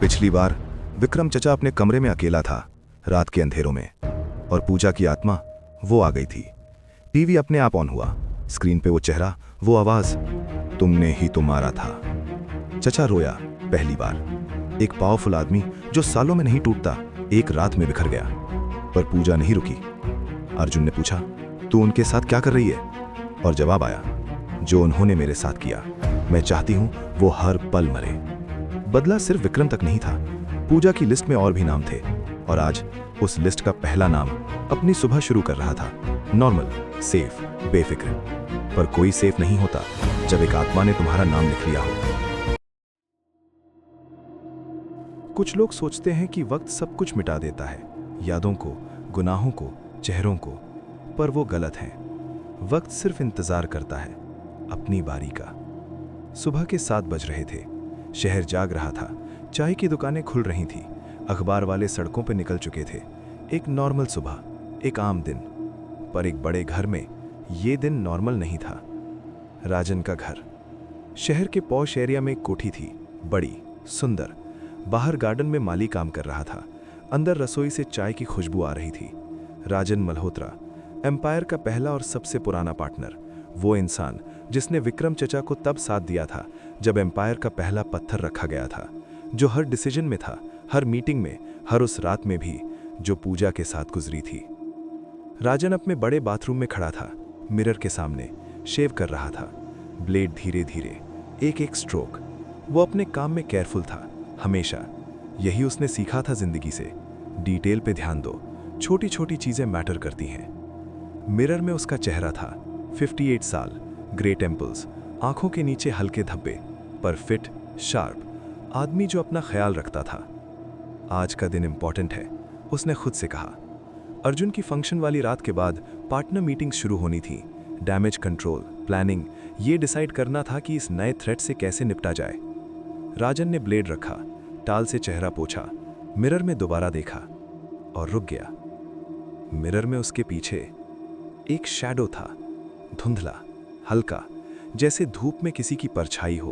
पिछली बार विक्रम चचा अपने कमरे में अकेला था, रात के अंधेरों में, और पूजा की आत्मा वो आ गई थी। टीवी अपने आप ऑन हुआ, स्क्रीन पे वो चेहरा, वो आवाज, तुमने ही तो मारा था। चचा रोया पहली बार। एक पावरफुल आदमी जो सालों में नहीं टूटता, एक रात में बिखर गया। पर पूजा नहीं रुकी। अर्जुन ने पूछा, तू उनके साथ क्या कर रही है? और जवाब आया, जो उन्होंने मेरे साथ किया, मैं चाहती हूं वो हर पल मरे। बदला सिर्फ विक्रम तक नहीं था, पूजा की लिस्ट में और भी नाम थे, और आज उस लिस्ट का पहला नाम अपनी सुबह शुरू कर रहा था। नॉर्मल, सेफ, बेफिक्र। पर कोई सेफ नहीं होता जब एक आत्मा ने तुम्हारा नाम लिख लिया हो। कुछ लोग सोचते हैं कि वक्त सब कुछ मिटा देता है, यादों को, गुनाहों को, चेहरों को, पर वो गलत है। वक्त सिर्फ इंतजार करता है अपनी बारी का। सुबह के 7 बज रहे थे, शहर जाग रहा था, चाय की दुकानें खुल रही थीं, अखबार वाले सड़कों पर निकल चुके थे। एक नॉर्मल सुबह, एक आम दिन। पर एक बड़े घर में ये दिन नॉर्मल नहीं था। राजन का घर। शहर के पॉश एरिया में एक कोठी थी, बड़ी, सुंदर। बाहर गार्डन में माली काम कर रहा था, अंदर रसोई से चाय की खुशबू आ रही थी। राजन मल्होत्रा, एम्पायर का पहला और सबसे पुराना पार्टनर, वो इंसान जिसने विक्रम चचा को तब साथ दिया था जब एम्पायर का पहला पत्थर रखा गया था, जो हर डिसीजन में था, हर मीटिंग में, हर उस रात में भी जो पूजा के साथ गुजरी थी। राजन अपने बड़े बाथरूम में खड़ा था, मिरर के सामने, शेव कर रहा था। ब्लेड धीरे धीरे, एक एक स्ट्रोक। वो अपने काम में केयरफुल था, हमेशा। यही उसने सीखा था जिंदगी से। डिटेल पे ध्यान दो, छोटी छोटी चीजें मैटर करती हैं। मिरर में उसका चेहरा था, 58 साल, ग्रे टेम्पल्स, आंखों के नीचे हल्के धब्बे, पर फिट, शार्प, आदमी जो अपना ख्याल रखता था। आज का दिन इंपॉर्टेंट है, उसने खुद से कहा। अर्जुन की फंक्शन वाली रात के बाद पार्टनर मीटिंग शुरू होनी थी। डैमेज कंट्रोल, प्लानिंग, ये डिसाइड करना था कि इस नए थ्रेट से कैसे निपटा जाए। राजन ने ब्लेड रखा, टाल से चेहरा पोंछा, मिरर में दोबारा देखा और रुक गया। मिरर में उसके पीछे एक शैडो था, धुंधला, हल्का, जैसे धूप में किसी की परछाई हो,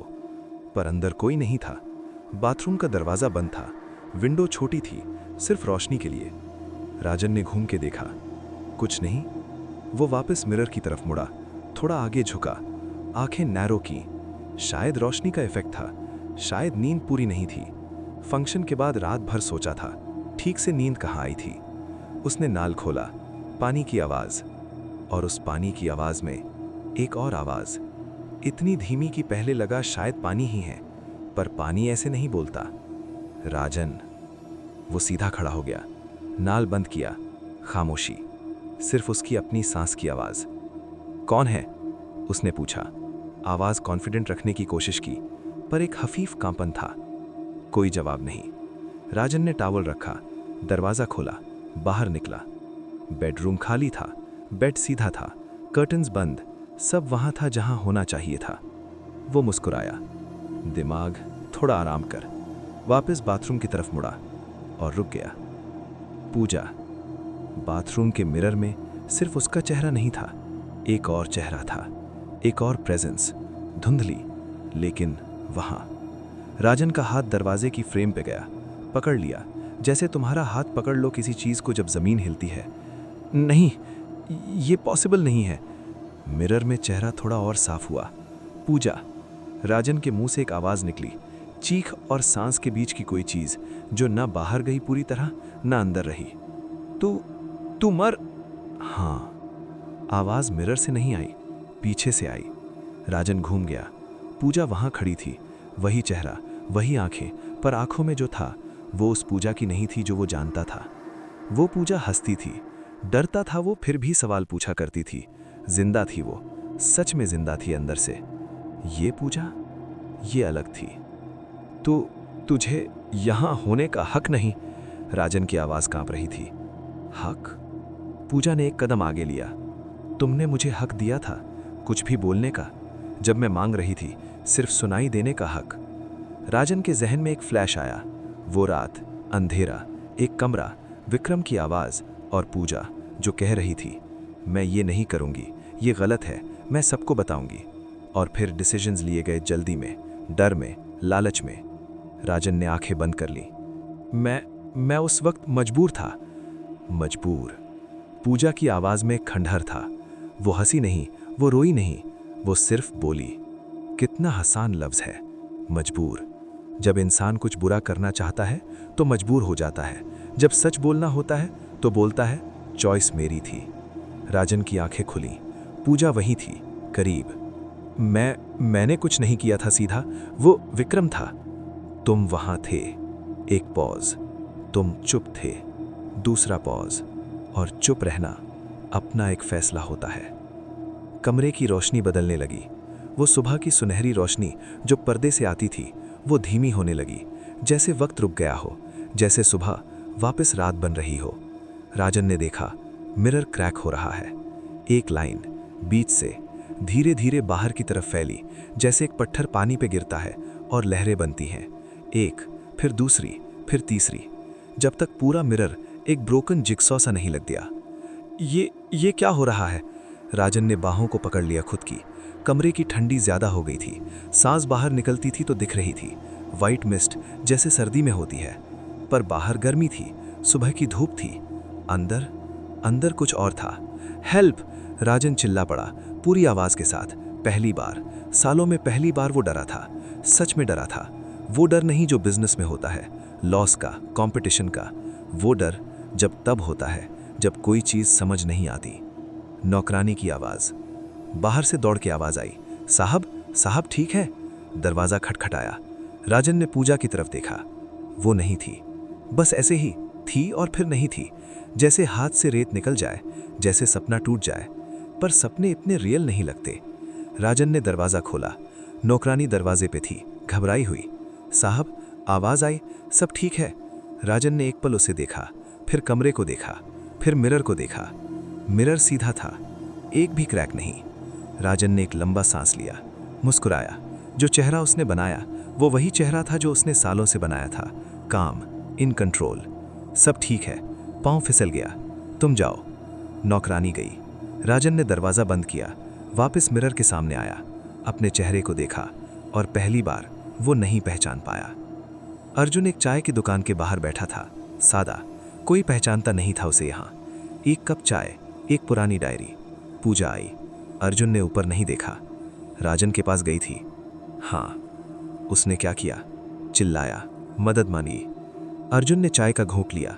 पर अंदर कोई नहीं था। बाथरूम का दरवाजा बंद था, विंडो छोटी थी, सिर्फ रोशनी के लिए। राजन ने घूम के देखा, कुछ नहीं। वो वापस मिरर की तरफ मुड़ा, थोड़ा आगे झुका, आंखें नैरो की। शायद रोशनी का इफेक्ट था, शायद नींद पूरी नहीं थी। फंक्शन के बाद रात भर सोचा था, ठीक से नींद कहाँ आई थी। उसने नाल खोला, पानी की आवाज, और उस पानी की आवाज में एक और आवाज, इतनी धीमी कि पहले लगा शायद पानी ही है, पर पानी ऐसे नहीं बोलता। राजन। वो सीधा खड़ा हो गया, नाल बंद किया, खामोशी, सिर्फ उसकी अपनी सांस की आवाज। कौन है? उसने पूछा। आवाज कॉन्फिडेंट रखने की कोशिश की, पर एक हफीफ कांपन था। कोई जवाब नहीं। राजन ने टॉवल रखा, दरवाजा खोला, बाहर निकला। बेडरूम खाली था, बेड सीधा था, कर्टन्स बंद, सब वहां था जहां होना चाहिए था। वो मुस्कुराया, दिमाग थोड़ा आराम कर। वापस बाथरूम की तरफ मुड़ा और रुक गया। पूजा। बाथरूम के मिरर में सिर्फ उसका चेहरा नहीं था, एक और चेहरा था, एक और प्रेजेंस, धुंधली, लेकिन वहां। राजन का हाथ दरवाजे की फ्रेम पे गया, पकड़ लिया, जैसे तुम्हारा हाथ पकड़ लो किसी चीज को जब जमीन हिलती है। नहीं, ये पॉसिबल नहीं है। मिरर में चेहरा थोड़ा और साफ हुआ। पूजा। राजन के मुंह से एक आवाज निकली, चीख और सांस के बीच की कोई चीज जो ना बाहर गई पूरी तरह, ना अंदर रही। तू मर। हाँ। आवाज मिरर से नहीं आई, पीछे से आई। राजन घूम गया। पूजा वहां खड़ी थी, वही चेहरा, वही आंखें, पर आंखों में जो था वो उस पूजा की नहीं थी जो वो जानता था। वो पूजा हंसती थी, डरता था वो, फिर भी सवाल पूछा करती थी। जिंदा थी वो, सच में जिंदा थी अंदर से। ये पूजा, ये अलग थी। तुझे यहां होने का हक नहीं। राजन की आवाज कांप रही थी। हक? पूजा ने एक कदम आगे लिया। तुमने मुझे हक दिया था कुछ भी बोलने का, जब मैं मांग रही थी सिर्फ सुनाई देने का हक। राजन के जहन में एक फ्लैश आया, वो रात, अंधेरा, एक कमरा, विक्रम की आवाज और पूजा जो कह रही थी, मैं ये नहीं करूंगी, ये गलत है, मैं सबको बताऊंगी। और फिर डिसीजंस लिए गए जल्दी में, डर में, लालच में। राजन ने आंखें बंद कर ली। मैं उस वक्त मजबूर था। मजबूर। पूजा की आवाज में खंडहर था। वो हंसी नहीं, वो रोई नहीं, वो सिर्फ बोली। कितना आसान लफ्ज है, मजबूर। जब इंसान कुछ बुरा करना चाहता है तो मजबूर हो जाता है। जब सच बोलना होता है तो बोलता है, चॉइस मेरी थी। राजन की आंखें खुली। पूजा वहीं थी, करीब। मैंने कुछ नहीं किया था सीधा, वो विक्रम था। तुम वहां थे। एक पॉज। तुम चुप थे। दूसरा पॉज। और चुप रहना अपना एक फैसला होता है। कमरे की रोशनी बदलने लगी। वो सुबह की सुनहरी रोशनी जो पर्दे से आती थी वो धीमी होने लगी, जैसे वक्त रुक गया हो, जैसे सुबह वापस रात बन रही हो। राजन ने देखा, मिरर क्रैक हो रहा है। एक लाइन बीच से धीरे धीरे बाहर की तरफ फैली, जैसे एक पत्थर पानी पे गिरता है और लहरें बनती हैं। एक, फिर दूसरी, फिर तीसरी, जब तक पूरा मिरर एक ब्रोकन जिक्सॉ सा नहीं लग गया। ये क्या हो रहा है? राजन ने बाहों को पकड़ लिया खुद की। कमरे की ठंडी ज्यादा हो गई थी। सांस बाहर निकलती थी तो दिख रही थी, वाइट मिस्ट जैसे सर्दी में होती है। पर बाहर गर्मी थी, सुबह की धूप थी। अंदर अंदर कुछ और था। हेल्प! राजन चिल्ला पड़ा, पूरी आवाज के साथ। पहली बार, सालों में पहली बार वो डरा था। सच में डरा था। वो डर नहीं जो बिजनेस में होता है, लॉस का, कंपटीशन का। वो डर जब तब होता है जब कोई चीज समझ नहीं आती। नौकरानी की आवाज। बाहर से दौड़ के आवाज आई, साहब, साहब ठीक है? दरवाजा खटखटाया। राजन ने पूजा की तरफ देखा। वो नहीं थी। बस ऐसे ही थी और फिर नहीं थी। जैसे हाथ से रेत निकल जाए, जैसे सपना टूट जाए। पर सपने इतने रियल नहीं लगते। राजन ने दरवाजा खोला। नौकरानी दरवाजे पे थी, घबराई हुई। साहब, आवाज आई, सब ठीक है? राजन ने एक पल उसे देखा, फिर कमरे को देखा, फिर मिरर को देखा। मिरर सीधा था, एक भी क्रैक नहीं। राजन ने एक लंबा सांस लिया, मुस्कुराया। जो चेहरा उसने बनाया वो वही चेहरा था जो उसने सालों से बनाया था, काम, इन कंट्रोल। सब ठीक है। पांव फिसल गया। तुम जाओ। नौकरानी गई। राजन ने दरवाजा बंद किया, वापस मिरर के सामने आया, अपने चेहरे को देखा और पहली बार वो नहीं पहचान पाया। अर्जुन एक चाय की दुकान के बाहर बैठा था, सादा। कोई पहचानता नहीं था उसे यहाँ। एक कप चाय, एक पुरानी डायरी। पूजा आई। अर्जुन ने ऊपर नहीं देखा। राजन के पास गई थी। हाँ। उसने क्या किया? चिल्लाया, मदद मांगी। अर्जुन ने चाय का घोंट लिया।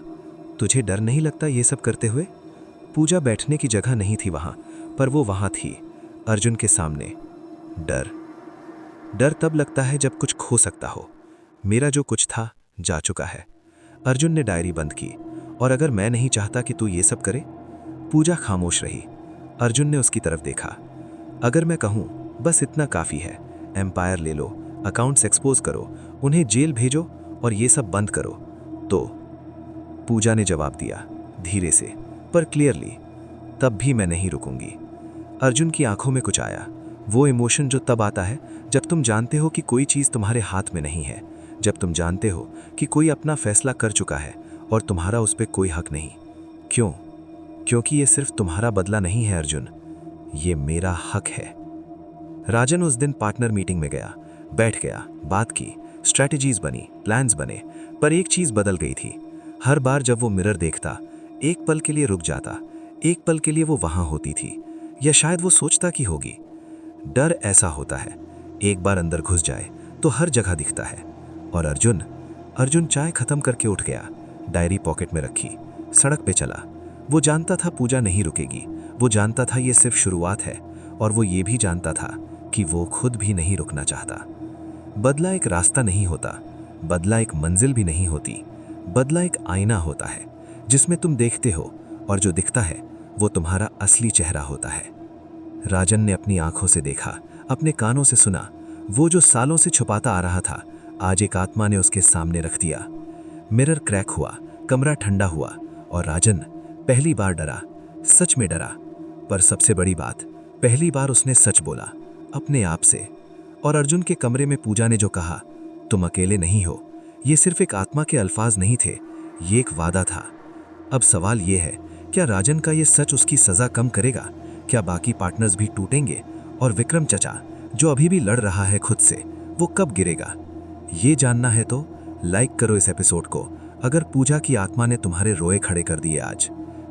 तुझे डर नहीं लगता ये सब करते हुए? पूजा बैठने की जगह नहीं थी वहां, पर वो वहां थी, अर्जुन के सामने। डर तब लगता है जब कुछ खो सकता हो। मेरा जो कुछ था जा चुका है। अर्जुन ने डायरी बंद की। और अगर मैं नहीं चाहता कि तू ये सब करे? पूजा खामोश रही। अर्जुन ने उसकी तरफ देखा। अगर मैं कहूं बस इतना काफी है, एम्पायर ले लो, अकाउंट्स एक्सपोज करो, उन्हें जेल भेजो और ये सब बंद करो, तो? पूजा ने जवाब दिया, धीरे से पर क्लियरली, तब भी मैं नहीं रुकूंगी। अर्जुन की आंखों में कुछ आया, वो इमोशन जो तब आता है जब तुम जानते हो कि कोई चीज तुम्हारे हाथ में नहीं है, जब तुम जानते हो कि कोई अपना फैसला कर चुका है और तुम्हारा उस पर कोई हक नहीं। क्यों? क्योंकि ये सिर्फ तुम्हारा बदला नहीं है अर्जुन, ये मेरा हक है। राजन उस दिन पार्टनर मीटिंग में गया, बैठ गया, बात की, स्ट्रैटेजीज बनी, प्लान्स बने, पर एक चीज बदल गई थी। हर बार जब वो मिरर देखता, एक पल के लिए रुक जाता, एक पल के लिए वो वहां होती थी, या शायद वो सोचता कि होगी। डर ऐसा होता है, एक बार अंदर घुस जाए तो हर जगह दिखता है। और अर्जुन चाय खत्म करके उठ गया, डायरी पॉकेट में रखी, सड़क पे चला। वो जानता था पूजा नहीं रुकेगी, वो जानता था ये सिर्फ शुरुआत है, और वो ये भी जानता था कि वो खुद भी नहीं रुकना चाहता। बदला एक रास्ता नहीं होता, बदला एक मंजिल भी नहीं होती, बदला एक आईना होता है जिसमें तुम देखते हो, और जो दिखता है वो तुम्हारा असली चेहरा होता है। राजन ने अपनी आंखों से देखा, अपने कानों से सुना, वो जो सालों से छुपाता आ रहा था आज एक आत्मा ने उसके सामने रख दिया। मिरर क्रैक हुआ, कमरा ठंडा हुआ, और राजन पहली बार डरा, सच में डरा। पर सबसे बड़ी बात, पहली बार उसने सच बोला, अपने आप से। और अर्जुन के कमरे में पूजा ने जो कहा, तुम अकेले नहीं हो, ये सिर्फ एक आत्मा के अल्फाज नहीं थे, ये एक वादा था। अब सवाल ये है, क्या राजन का ये सच उसकी सजा कम करेगा? क्या बाकी पार्टनर्स भी टूटेंगे? और विक्रम चचा जो अभी भी लड़ रहा है खुद से, वो कब गिरेगा? ये जानना है तो लाइक करो इस एपिसोड को। अगर पूजा की आत्मा ने तुम्हारे रोए खड़े कर दिए आज,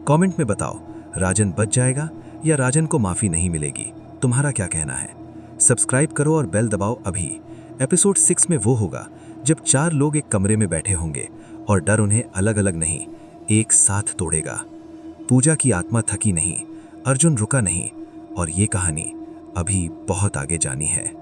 कमेंट में बताओ, राजन बच जाएगा या राजन को माफी नहीं मिलेगी? तुम्हारा क्या कहना है? सब्सक्राइब करो और बेल दबाओ अभी। एपिसोड 6 में वो होगा जब 4 लोग एक कमरे में बैठे होंगे और डर उन्हें अलग अलग नहीं, एक साथ तोड़ेगा। पूजा की आत्मा थकी नहीं, अर्जुन रुका नहीं, और ये कहानी अभी बहुत आगे जानी है।